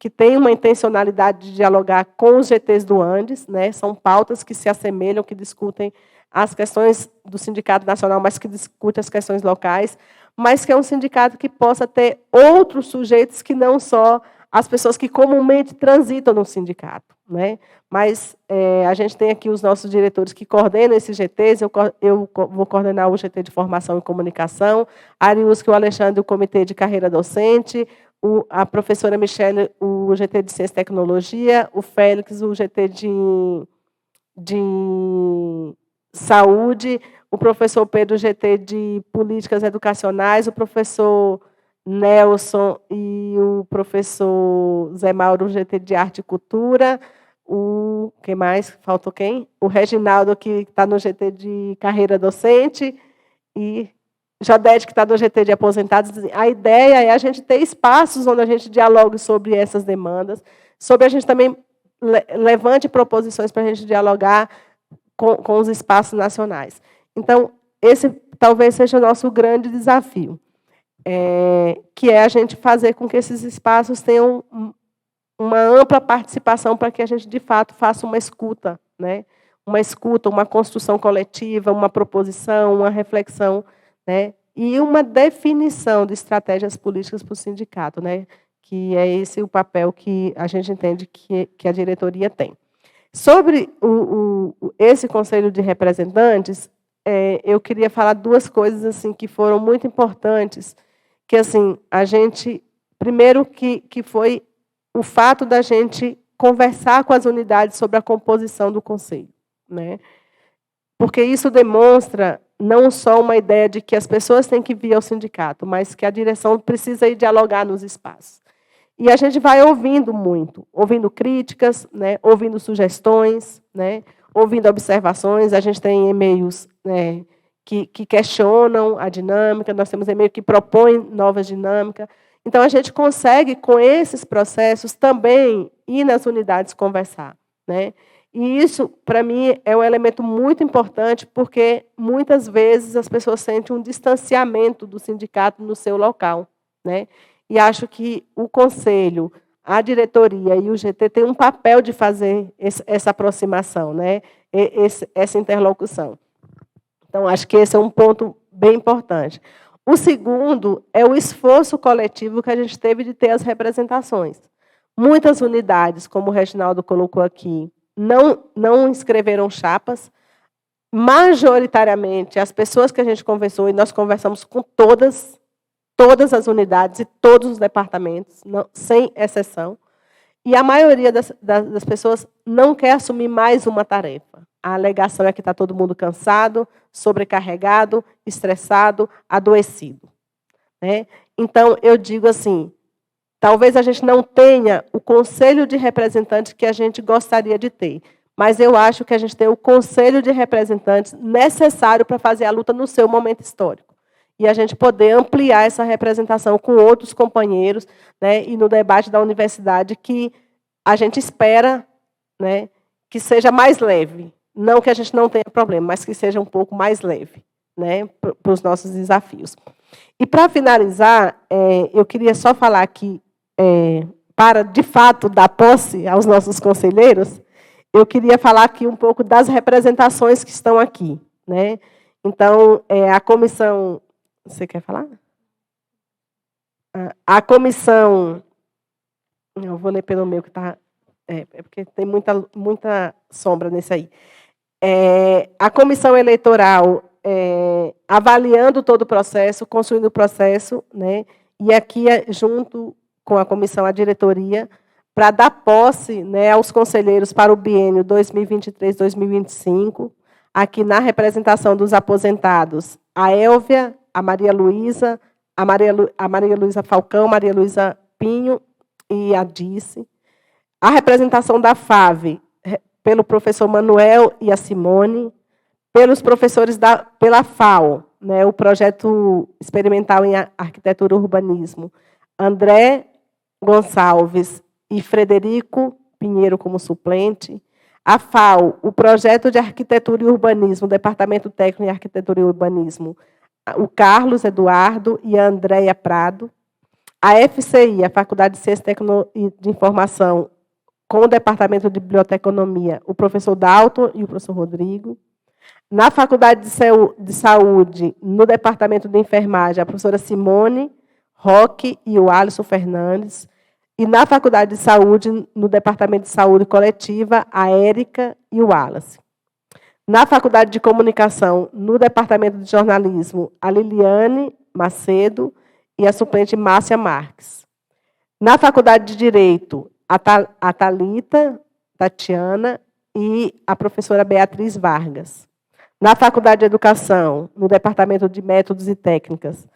Speaker 1: que têm uma intencionalidade de dialogar com os GTs do Andes, né, são pautas que se assemelham, que discutem as questões do Sindicato Nacional, mas que discutem as questões locais, mas que é um sindicato que possa ter outros sujeitos que não só as pessoas que comumente transitam no sindicato, né? Mas a gente tem aqui os nossos diretores que coordenam esses GTs, eu vou coordenar o GT de Formação e Comunicação, a Ariusca e o Alexandre, o Comitê de Carreira Docente, a professora Michele, o GT de Ciência e Tecnologia, o Félix, o GT de Saúde, o professor Pedro, o GT de Políticas Educacionais, o professor Nelson e o professor Zé Mauro, o GT de Arte e Cultura, quem mais? Faltou quem? O Reginaldo, que está no GT de Carreira Docente, e Jodete, que está no GT de Aposentados. A ideia é a gente ter espaços onde a gente dialogue sobre essas demandas, sobre a gente também levante proposições para a gente dialogar com os espaços nacionais. Então, esse talvez seja o nosso grande desafio, que é a gente fazer com que esses espaços tenham uma ampla participação para que a gente, de fato, faça uma escuta, né? Uma construção coletiva, uma proposição, uma reflexão, né? E uma definição de estratégias políticas para o sindicato, né? Que é esse o papel que a gente entende que a diretoria tem. Sobre esse Conselho de Representantes, eu queria falar duas coisas assim que foram muito importantes, que assim a gente, primeiro que foi o fato da gente conversar com as unidades sobre a composição do Conselho, né? Porque isso demonstra não só uma ideia de que as pessoas têm que vir ao sindicato, mas que a direção precisa ir dialogar nos espaços. E a gente vai ouvindo muito, ouvindo críticas, né, ouvindo sugestões, né, ouvindo observações. A gente tem e-mails, né, que questionam a dinâmica, nós temos e-mails que propõem novas dinâmicas. Então, a gente consegue, com esses processos, também ir nas unidades conversar, né? E isso, para mim, é um elemento muito importante, porque, muitas vezes, as pessoas sentem um distanciamento do sindicato no seu local, né? E acho que o Conselho, a diretoria e o GT têm um papel de fazer essa aproximação, né? Essa interlocução. Então, acho que esse é um ponto bem importante. O segundo é o esforço coletivo que a gente teve de ter as representações. Muitas unidades, como o Reginaldo colocou aqui, não inscreveram chapas. Majoritariamente, as pessoas que a gente conversou, e nós conversamos com todas as unidades e todos os departamentos, sem exceção, e a maioria das pessoas não quer assumir mais uma tarefa. A alegação é que está todo mundo cansado, sobrecarregado, estressado, adoecido, né? Então, eu digo assim, talvez a gente não tenha o conselho de representantes que a gente gostaria de ter, mas eu acho que a gente tem o conselho de representantes necessário para fazer a luta no seu momento histórico. E a gente poder ampliar essa representação com outros companheiros, né, e no debate da universidade, que a gente espera, né, que seja mais leve. Não que a gente não tenha problema, mas que seja um pouco mais leve, né, para os nossos desafios. E, para finalizar, eu queria só falar aqui, para, de fato, dar posse aos nossos conselheiros, eu queria falar aqui um pouco das representações que estão aqui, né? Então, a comissão... Você quer falar? A comissão... Eu vou ler pelo meu, que está... porque tem muita sombra nesse aí. A comissão eleitoral, avaliando todo o processo, construindo o processo, né? E aqui, junto com a comissão, a diretoria, para dar posse, né, aos conselheiros para o biênio 2023-2025, aqui na representação dos aposentados, a Élvia, a Maria Luísa, a Maria Luísa Falcão, Maria Luísa Pinho e a Dice. A representação da FAV, pelo professor Manuel e a Simone, pelos professores pela FAO, né, o projeto experimental em arquitetura e urbanismo, André Gonçalves e Frederico Pinheiro como suplente. A FAO, o projeto de arquitetura e urbanismo, o departamento técnico em arquitetura e urbanismo, o Carlos Eduardo e a Andréia Prado. A FCI, a Faculdade de Ciência e de Informação, com o departamento de biblioteconomia, o professor Dalton e o professor Rodrigo. Na Faculdade de Saúde, no departamento de enfermagem, a professora Simone Roque e o Alisson Fernandes. E na Faculdade de Saúde, no departamento de saúde coletiva, a Érica e o Wallace. Na Faculdade de Comunicação, no departamento de jornalismo, a Liliane Macedo e a suplente Márcia Marques. Na Faculdade de Direito, a Thalita Tatiana e a professora Beatriz Vargas. Na Faculdade de Educação, no departamento de Métodos e Técnicas,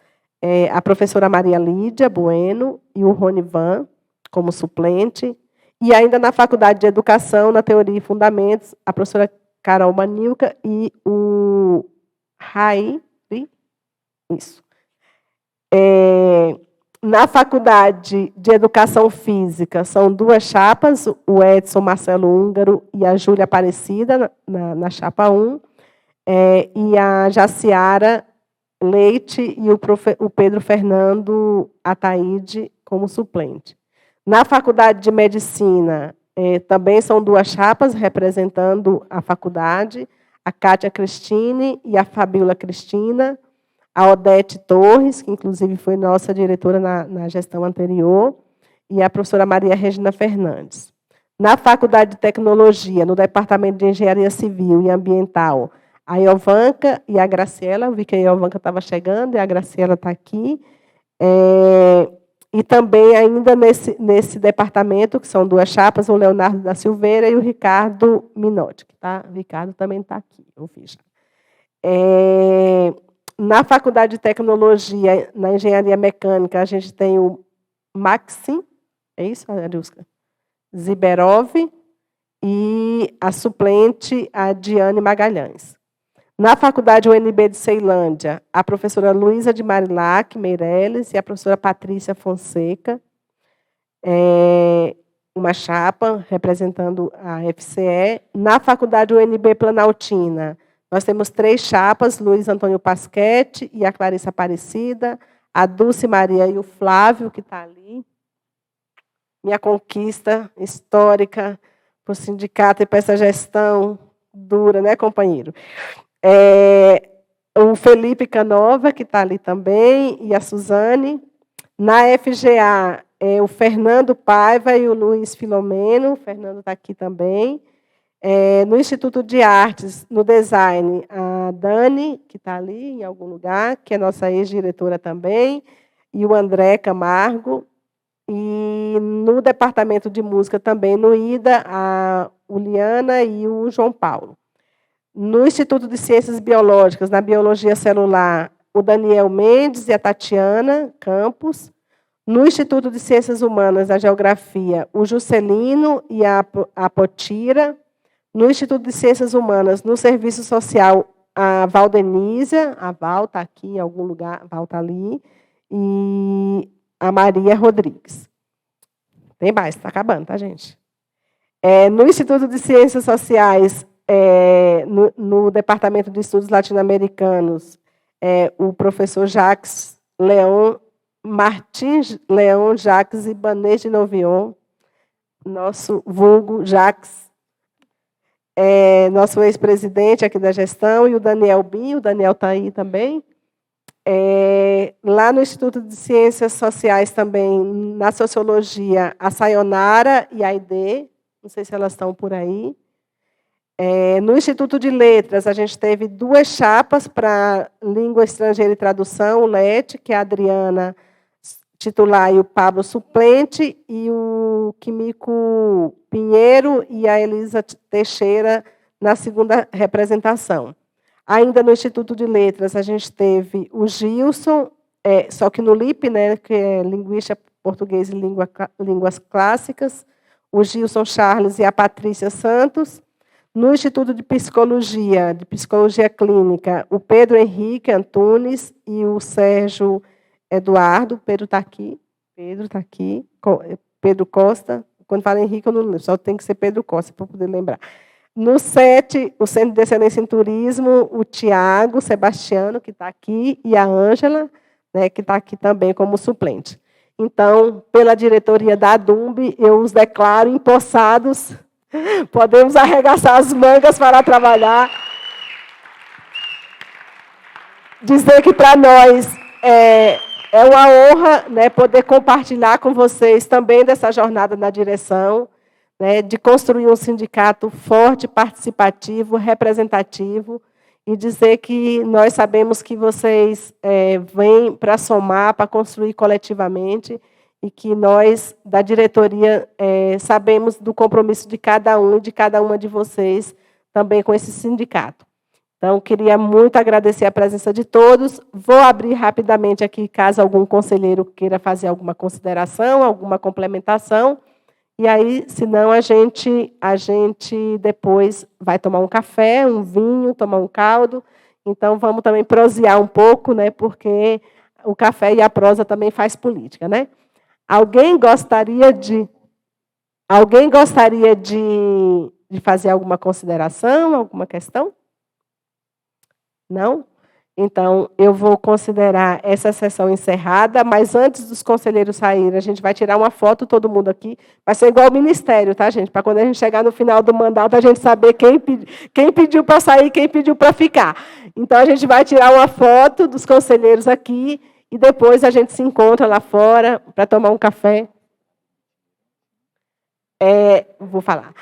Speaker 1: a professora Maria Lídia Bueno e o Rony Van, como suplente. E ainda na Faculdade de Educação, na Teoria e Fundamentos, a professora Carol Manilca e o Raí. Isso. Na Faculdade de Educação Física, são duas chapas, o Edson Marcelo Húngaro e a Júlia Aparecida, na chapa 1, e a Jaciara Leite e o Pedro Fernando Ataíde como suplente. Na Faculdade de Medicina, também são duas chapas representando a faculdade, a Cátia Cristine e a Fabiola Cristina, a Odete Torres, que inclusive foi nossa diretora na gestão anterior, e a professora Maria Regina Fernandes. Na Faculdade de Tecnologia, no Departamento de Engenharia Civil e Ambiental, a Iovanca e a Graciela, eu vi que a Iovanca estava chegando e a Graciela está aqui. E também, ainda nesse departamento, que são duas chapas, o Leonardo da Silveira e o Ricardo Minotti. Tá? O Ricardo também está aqui, eu vi já. Na Faculdade de Tecnologia, na Engenharia Mecânica, a gente tem o Maxim, é isso, Ariusca? Ziberov e a suplente, a Diane Magalhães. Na Faculdade UNB de Ceilândia, a professora Luísa de Marilac Meirelles e a professora Patrícia Fonseca, uma chapa representando a FCE. Na Faculdade UNB Planaltina, nós temos três chapas, Luiz Antônio Pasquete e a Clarissa Aparecida, a Dulce Maria e o Flávio, que está ali. Minha conquista histórica para o sindicato e para essa gestão dura, né, companheiro? O Felipe Canova, que está ali também, e a Suzane. Na FGA, o Fernando Paiva e o Luiz Filomeno, o Fernando está aqui também. No Instituto de Artes, no Design, a Dani, que está ali em algum lugar, que é nossa ex-diretora também, e o André Camargo. E no Departamento de Música também, no IDA, a Uliana e o João Paulo. No Instituto de Ciências Biológicas, na Biologia Celular, o Daniel Mendes e a Tatiana Campos. No Instituto de Ciências Humanas, a Geografia, o Juscelino e a Potira. No Instituto de Ciências Humanas, no Serviço Social, a Valdenísia, a Val está aqui em algum lugar, a Val está ali, e a Maria Rodrigues. Tem mais, está acabando, tá, gente? No Instituto de Ciências Sociais, no Departamento de Estudos Latino-Americanos, o professor Jacques Leon, Martins Leon Jacques Ibanez de Novion, nosso vulgo Jacques, nosso ex-presidente aqui da gestão, e o Daniel Bin, o Daniel está aí também. Lá no Instituto de Ciências Sociais também, na Sociologia, a Sayonara e a Aide, não sei se elas estão por aí. No Instituto de Letras, a gente teve duas chapas para Língua Estrangeira e Tradução, o LET, que é a Adriana titular e o Pablo suplente, e o Quimico Pinheiro e a Elisa Teixeira na segunda representação. Ainda no Instituto de Letras, a gente teve o Gilson, só que no LIP, né, que é Linguística Português e Línguas Clássicas, o Gilson Charles e a Patrícia Santos. No Instituto de Psicologia Clínica, o Pedro Henrique Antunes e o Sérgio Eduardo. Pedro está aqui. Pedro Costa. Quando fala Henrique, eu não lembro, só tem que ser Pedro Costa para poder lembrar. No 7, o Centro de Excelência em Turismo, o Tiago Sebastiano, que está aqui, e a Ângela, né, que está aqui também como suplente. Então, pela diretoria da ADUMB, eu os declaro empossados. Podemos arregaçar as mangas para trabalhar. Dizer que, para nós, é uma honra, né, poder compartilhar com vocês também dessa jornada na direção, né, de construir um sindicato forte, participativo, representativo, e dizer que nós sabemos que vocês vêm para somar, para construir coletivamente, e que nós, da diretoria, sabemos do compromisso de cada um e de cada uma de vocês também com esse sindicato. Então, queria muito agradecer a presença de todos. Vou abrir rapidamente aqui, caso algum conselheiro queira fazer alguma consideração, alguma complementação. E aí, senão, a gente depois vai tomar um café, um vinho, tomar um caldo. Então, vamos também prosear um pouco, né, porque o café e a prosa também faz política, né? Alguém gostaria de fazer alguma consideração, alguma questão? Não? Então, eu vou considerar essa sessão encerrada, mas antes dos conselheiros saírem, a gente vai tirar uma foto, todo mundo aqui. Vai ser igual ao Ministério, tá, gente? Para quando a gente chegar no final do mandato, a gente saber quem pediu para sair, quem pediu para ficar. Então, a gente vai tirar uma foto dos conselheiros aqui e depois a gente se encontra lá fora para tomar um café. Vou falar.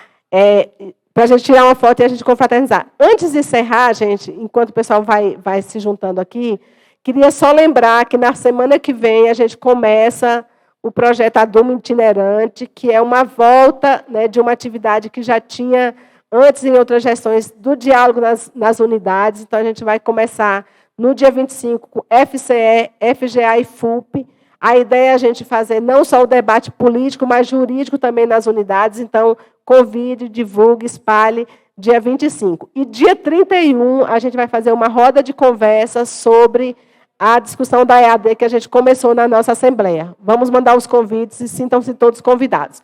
Speaker 1: Para a gente tirar uma foto e a gente confraternizar. Antes de encerrar, gente, enquanto o pessoal vai se juntando aqui, queria só lembrar que na semana que vem a gente começa o projeto ADUMB Itinerante, que é uma volta, né, de uma atividade que já tinha antes em outras gestões do diálogo nas unidades. Então, a gente vai começar no dia 25 com FCE, FGA e FUP. A ideia é a gente fazer não só o debate político, mas jurídico também nas unidades. Então, convide, divulgue, espalhe, dia 25. E dia 31, a gente vai fazer uma roda de conversa sobre a discussão da EAD que a gente começou na nossa Assembleia. Vamos mandar os convites e sintam-se todos convidados.